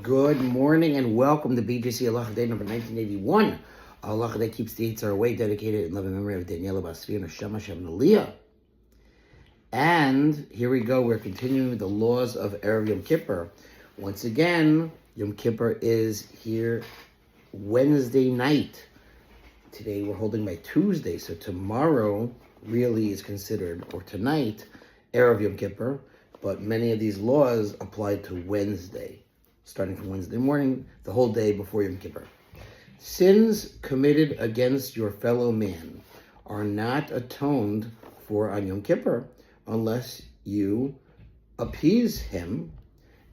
Good morning and welcome to BJC Halacha A number 1981. Halacha A keeps the Yetzer Hara way dedicated in loving memory of Daniela Basvi and Hashem Aliyah. And here we go, we're continuing with the laws of Erev Yom Kippur. Once again, Yom Kippur is here Wednesday night. Today we're holding by Tuesday, so tomorrow really is considered, or tonight, Erev Yom Kippur, but many of these laws apply to Wednesday, starting from Wednesday morning, the whole day before Yom Kippur. Sins committed against your fellow man are not atoned for on Yom Kippur unless you appease him.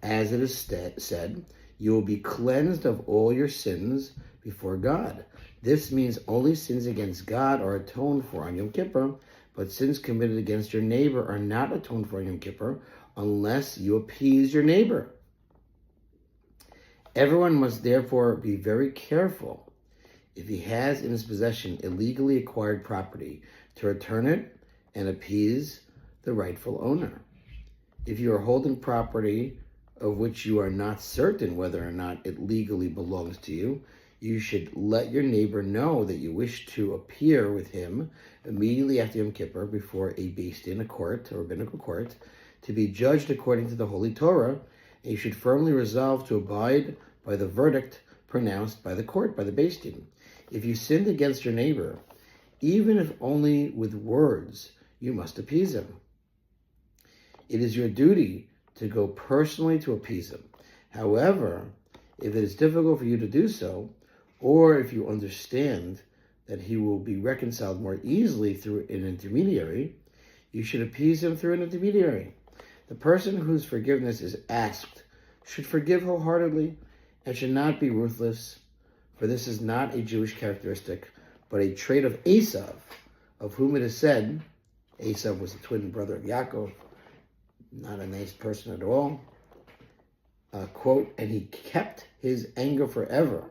As it is said, you will be cleansed of all your sins before God. This means only sins against God are atoned for on Yom Kippur, but sins committed against your neighbor are not atoned for on Yom Kippur unless you appease your neighbor. Everyone must therefore be very careful if he has in his possession illegally acquired property to return it and appease the rightful owner. If you are holding property of which you are not certain whether or not it legally belongs to you, you should let your neighbor know that you wish to appear with him immediately after Yom Kippur before a Beis Din, a court, a rabbinical court, to be judged according to the Holy Torah, and you should firmly resolve to abide by the verdict pronounced by the court, by the Beis Din. If you sinned against your neighbor, even if only with words, you must appease him. It is your duty to go personally to appease him. However, if it is difficult for you to do so, or if you understand that he will be reconciled more easily through an intermediary, you should appease him through an intermediary. The person whose forgiveness is asked should forgive wholeheartedly and should not be ruthless, for this is not a Jewish characteristic, but a trait of Esav, of whom it is said, Esav was the twin brother of Yaakov, not a nice person at all. Quote, and he kept his anger forever.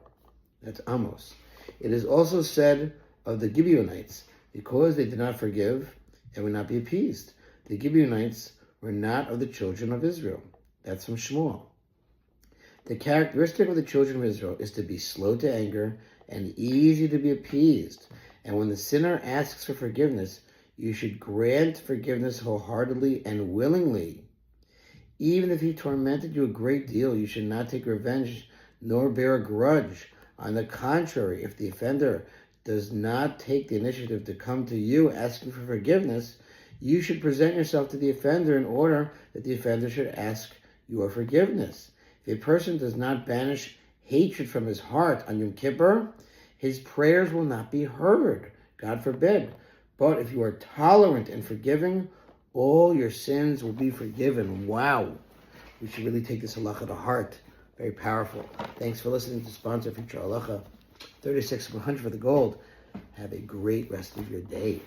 That's Amos. It is also said of the Gibeonites, because they did not forgive and would not be appeased. The Gibeonites were not of the children of Israel. That's from Shmuel. The characteristic of the children of Israel is to be slow to anger and easy to be appeased. And when the sinner asks for forgiveness, you should grant forgiveness wholeheartedly and willingly. Even if he tormented you a great deal, you should not take revenge nor bear a grudge. On the contrary, if the offender does not take the initiative to come to you asking for forgiveness, you should present yourself to the offender in order that the offender should ask your forgiveness. If a person does not banish hatred from his heart on Yom Kippur, his prayers will not be heard, God forbid. But if you are tolerant and forgiving, all your sins will be forgiven. Wow. We should really take this halacha to heart. Very powerful. Thanks for listening to sponsor Future Halacha 36 100 for the gold. Have a great rest of your day.